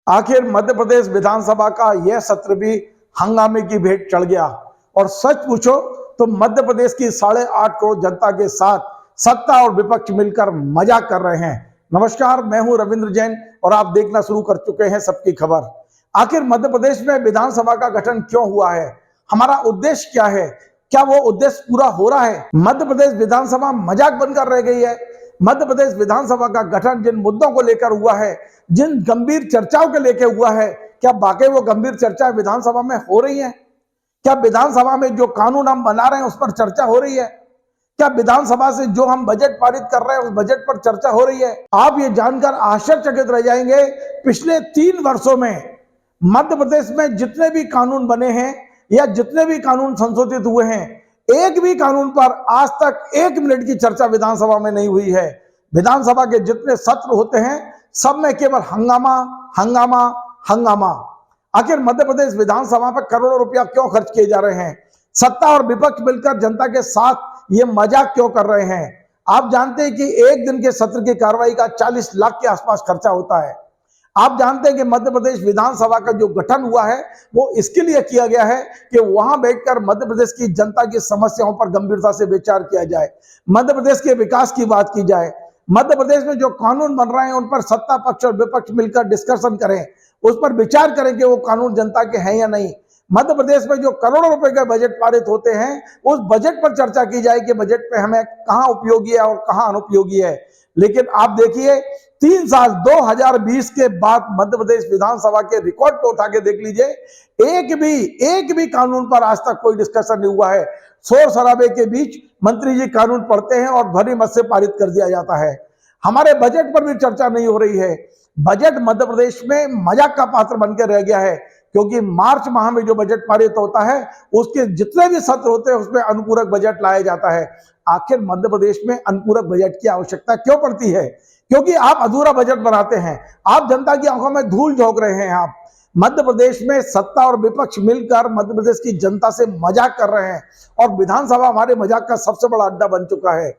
आखिर मध्य प्रदेश विधानसभा का यह सत्र भी हंगामे की भेंट चढ़ गया और सच पूछो तो मध्य प्रदेश की 8.5 करोड़ जनता के साथ सत्ता और विपक्ष मिलकर मजाक कर रहे हैं। नमस्कार, मैं हूं रविंद्र जैन और आप देखना शुरू कर चुके हैं सबकी खबर। आखिर मध्य प्रदेश में विधानसभा का गठन क्यों हुआ है, हमारा उद्देश्य क्या है, क्या वो उद्देश्य पूरा हो रहा है? मध्य प्रदेश विधानसभा मजाक बनकर रह गई है? मध्य प्रदेश विधानसभा का गठन जिन मुद्दों को लेकर हुआ है, जिन गंभीर चर्चाओं के लेकर हुआ है, क्या वाकई वो गंभीर चर्चा विधानसभा में हो रही है? क्या विधानसभा में जो कानून हम बना रहे हैं उस पर चर्चा हो रही है? क्या विधानसभा से जो हम बजट पारित कर रहे हैं उस बजट पर चर्चा हो रही है? आप ये जानकर आश्चर्यचकित रह जाएंगे, पिछले 3 वर्षों में मध्य प्रदेश में जितने भी कानून बने हैं या जितने भी कानून संशोधित हुए हैं, एक भी कानून पर आज तक 1 मिनट की चर्चा विधानसभा में नहीं हुई है। विधानसभा के जितने सत्र होते हैं सब में केवल हंगामा हंगामा हंगामा। आखिर मध्य प्रदेश विधानसभा पर करोड़ों रुपया क्यों खर्च किए जा रहे हैं? सत्ता और विपक्ष मिलकर जनता के साथ ये मजाक क्यों कर रहे हैं? आप जानते हैं कि एक दिन के सत्र की कार्रवाई का 40 लाख के आसपास खर्चा होता है। आप जानते हैं कि मध्य प्रदेश विधानसभा का जो गठन हुआ है वो इसके लिए किया गया है कि वहां बैठकर मध्य प्रदेश की जनता की समस्याओं पर गंभीरता से विचार किया जाए, मध्य प्रदेश के विकास की बात की जाए, मध्य प्रदेश में जो कानून बन रहे हैं उन पर सत्ता पक्ष और विपक्ष मिलकर डिस्कशन करें, उस पर विचार करें कि वो कानून जनता के हैं या नहीं। मध्य प्रदेश में जो करोड़ों रुपए के बजट पारित होते हैं उस बजट पर चर्चा की जाए कि बजट में हमें कहां उपयोगी है और कहां अनुपयोगी है। लेकिन आप देखिए 3 साल 2020 के बाद मध्य प्रदेश विधानसभा के रिकॉर्ड को उठा के देख लीजिए, एक भी कानून पर आज तक कोई डिस्कशन नहीं हुआ है। शोर शराबे के बीच मंत्री जी कानून पढ़ते हैं और भरी मत से पारित कर दिया जाता है। हमारे बजट पर भी चर्चा नहीं हो रही है। बजट मध्य प्रदेश में मजाक का पात्र बनकर रह गया है, क्योंकि मार्च माह में जो बजट पारित होता है उसके जितने भी सत्र होते हैं उसमें अनुपूरक बजट लाया जाता है। आखिर मध्य प्रदेश में अनुपूरक बजट की आवश्यकता क्यों पड़ती है? क्योंकि आप अधूरा बजट बनाते हैं, आप जनता की आंखों में धूल झोंक रहे हैं। आप मध्य प्रदेश में सत्ता और विपक्ष मिलकर मध्य प्रदेश की जनता से मजाक कर रहे हैं और विधानसभा हमारे मजाक का सबसे बड़ा अड्डा बन चुका है।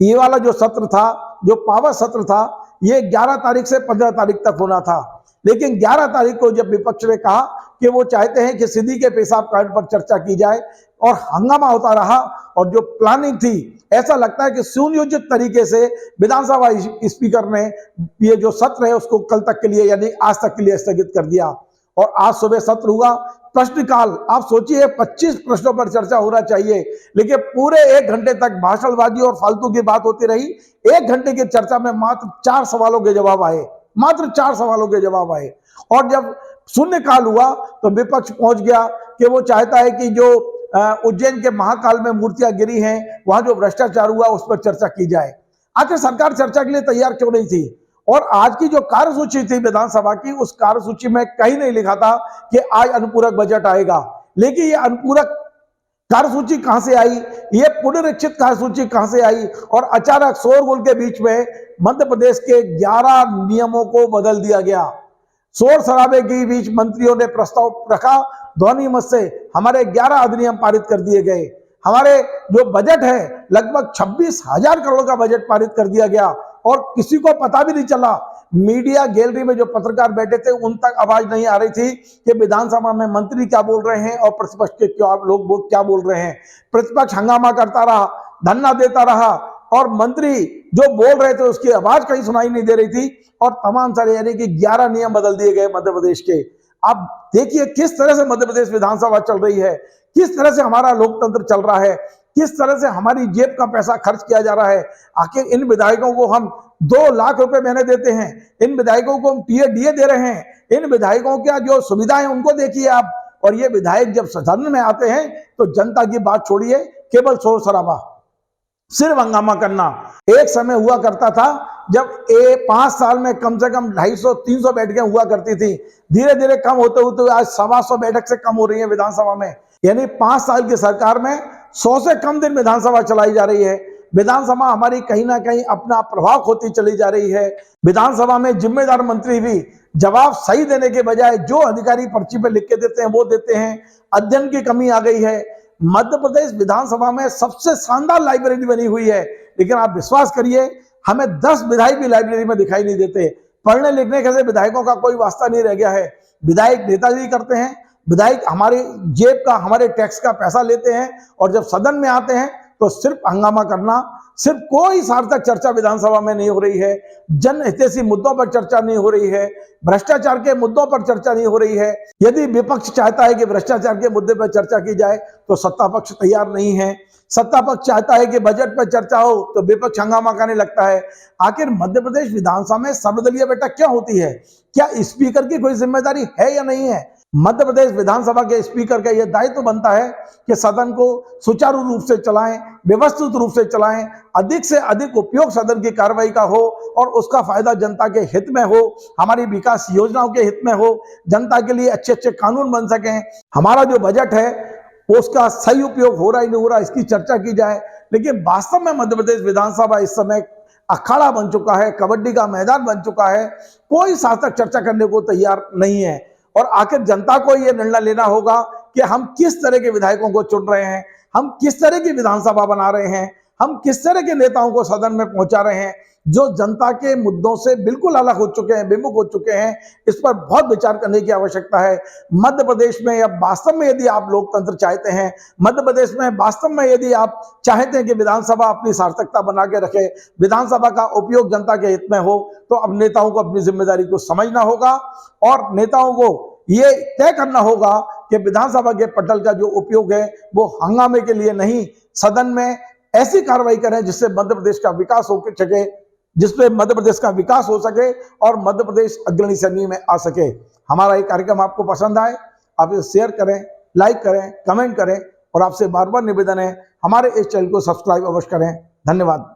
ये वाला जो सत्र था, जो पावर सत्र था, ये 11 तारीख से 15 तारीख तक होना था, लेकिन 11 तारीख को जब विपक्ष ने कहा कि वो चाहते हैं कि सिद्धि के पेशाब कांड पर चर्चा की जाए और हंगामा होता रहा और जो प्लानिंग थी, ऐसा लगता है कि सुनियोजित तरीके से विधानसभा स्पीकर ने ये जो सत्र है उसको कल तक के लिए यानी आज तक के लिए स्थगित कर दिया और आज सुबह सत्र हुआ। प्रश्नकाल, आप सोचिए 25 प्रश्नों पर चर्चा होना चाहिए, लेकिन पूरे 1 घंटे तक भाषणबाजी और फालतू की बात होती रही। 1 घंटे की चर्चा में मात्र 4 सवालों के जवाब आए, मात्र 4 सवालों के जवाब आए। और जब शून्यकाल हुआ तो विपक्ष पहुंच गया कि वो चाहता है कि जो उज्जैन के महाकाल में मूर्तियां गिरी हैं, वहां जो भ्रष्टाचार हुआ उस पर चर्चा की जाए। आखिर सरकार चर्चा के लिए तैयार क्यों नहीं थी? और आज की जो कार्यसूची थी विधानसभा की, उस कार्यसूची में कहीं नहीं लिखा था कि आज अनुपूरक बजट आएगा। लेकिन ये अनुपूरक कार्यसूची कहां से आई, ये पुनरीक्षित कार्यसूची कहां से आई? और अचानक शोरगुल के बीच में मध्य प्रदेश के 11 नियमों को बदल दिया गया। शोर शराबे के बीच मंत्रियों ने प्रस्ताव रखा, ध्वनि मत से हमारे 11 अधिनियम पारित कर दिए गए। हमारे जो बजट है लगभग 26,000 करोड़ का बजट पारित कर दिया गया और किसी को पता भी नहीं चला। मीडिया गैलरी में जो पत्रकार बैठे थे उन तक आवाज नहीं आ रही थी कि विधानसभा में मंत्री क्या बोल रहे हैं और प्रतिपक्ष के लोग क्या बोल रहे हैं। प्रतिपक्ष हंगामा करता रहा, धरना देता रहा और मंत्री जो बोल रहे थे उसकी आवाज कहीं सुनाई नहीं दे रही थी और तमाम सारे यानी कि 11 नियम बदल दिए गए मध्य प्रदेश के। आप देखिए किस तरह से मध्य प्रदेश विधानसभा चल रही है, किस तरह से हमारा लोकतंत्र चल रहा है, किस तरह से हमारी जेब का पैसा खर्च किया जा रहा है। आखिर इन विधायकों को हम 2 लाख रुपए महीने देते हैं, इन विधायकों को हम डीए दे रहे हैं, इन विधायकों की जो सुविधाएं उनको देखिए आप। और ये विधायक जब सदन में आते हैं तो जनता की बात छोड़िए, केवल शोर शराबा, सिर्फ हंगामा करना। एक समय हुआ करता था जब 5 साल में कम से कम 250-300 बैठकें हुआ करती थी, धीरे धीरे कम होते होते आज 125 बैठक से कम हो रही है विधानसभा में। यानी 5 साल की सरकार में 100 से कम दिन विधानसभा चलाई जा रही है। विधानसभा हमारी कहीं ना कहीं अपना प्रभाव खोती चली जा रही है। विधानसभा में जिम्मेदार मंत्री भी जवाब सही देने के बजाय जो अधिकारी पर्ची पे लिख के देते हैं वो देते हैं। अध्ययन की कमी आ गई है। मध्य प्रदेश विधानसभा में सबसे शानदार लाइब्रेरी बनी हुई है, लेकिन आप विश्वास करिए हमें 10 विधायक भी लाइब्रेरी में दिखाई नहीं देते। पढ़ने लिखने के से विधायकों का कोई वास्ता नहीं रह गया है। विधायक नेतागिरी करते हैं, विधायक हमारे जेब का, हमारे टैक्स का पैसा लेते हैं और जब सदन में आते हैं तो सिर्फ हंगामा करना, सिर्फ कोई सार्थक चर्चा विधानसभा में नहीं हो रही है, जन हितैषी मुद्दों पर चर्चा नहीं हो रही है, भ्रष्टाचार के मुद्दों पर चर्चा नहीं हो रही है। यदि विपक्ष चाहता है कि भ्रष्टाचार के मुद्दे पर चर्चा की जाए तो सत्ता पक्ष तैयार नहीं है। सत्ता पक्ष चाहता है कि बजट पर चर्चा हो तो विपक्ष हंगामा करने लगता है। आखिर मध्य प्रदेश विधानसभा में सर्वदलीय बैठक क्यों होती है? क्या स्पीकर की कोई जिम्मेदारी है या नहीं है? मध्य प्रदेश विधानसभा के स्पीकर का यह दायित्व बनता है कि सदन को सुचारू रूप से चलाएं, व्यवस्थित रूप से चलाएं, अधिक से अधिक उपयोग सदन की कार्रवाई का हो और उसका फायदा जनता के हित में हो, हमारी विकास योजनाओं के हित में हो, जनता के लिए अच्छे अच्छे कानून बन सकें, हमारा जो बजट है उसका सही उपयोग हो रहा है नहीं हो रहा इसकी चर्चा की जाए। लेकिन वास्तव में मध्य प्रदेश विधानसभा इस समय अखाड़ा बन चुका है, कबड्डी का मैदान बन चुका है, कोई सार्थक चर्चा करने को तैयार नहीं है। और आखिर जनता को यह निर्णय लेना होगा कि हम किस तरह के विधायकों को चुन रहे हैं, हम किस तरह की विधानसभा बना रहे हैं, हम किस तरह के नेताओं को सदन में पहुंचा रहे हैं जो जनता के मुद्दों से बिल्कुल अलग हो चुके हैं, विमुख हो चुके हैं। इस पर बहुत विचार करने की आवश्यकता है। मध्य प्रदेश में अब वास्तव में यदि आप लोकतंत्र चाहते हैं, मध्य प्रदेश में वास्तव में यदि आप चाहते हैं कि विधानसभा अपनी सार्थकता बना के रखे, विधानसभा का उपयोग जनता के हित में हो, तो अब नेताओं को अपनी जिम्मेदारी को समझना होगा और नेताओं को ये तय करना होगा कि विधानसभा के पटल का जो उपयोग है वो हंगामे के लिए नहीं, सदन में ऐसी कार्रवाई करें जिससे मध्य प्रदेश का विकास हो सके, जिसपे मध्य प्रदेश का विकास हो सके और मध्य प्रदेश अग्रणी श्रेणी में आ सके। हमारा ये कार्यक्रम आपको पसंद आए, आप इसे शेयर करें, लाइक करें, कमेंट करें और आपसे बार बार निवेदन है हमारे इस चैनल को सब्सक्राइब अवश्य करें। धन्यवाद।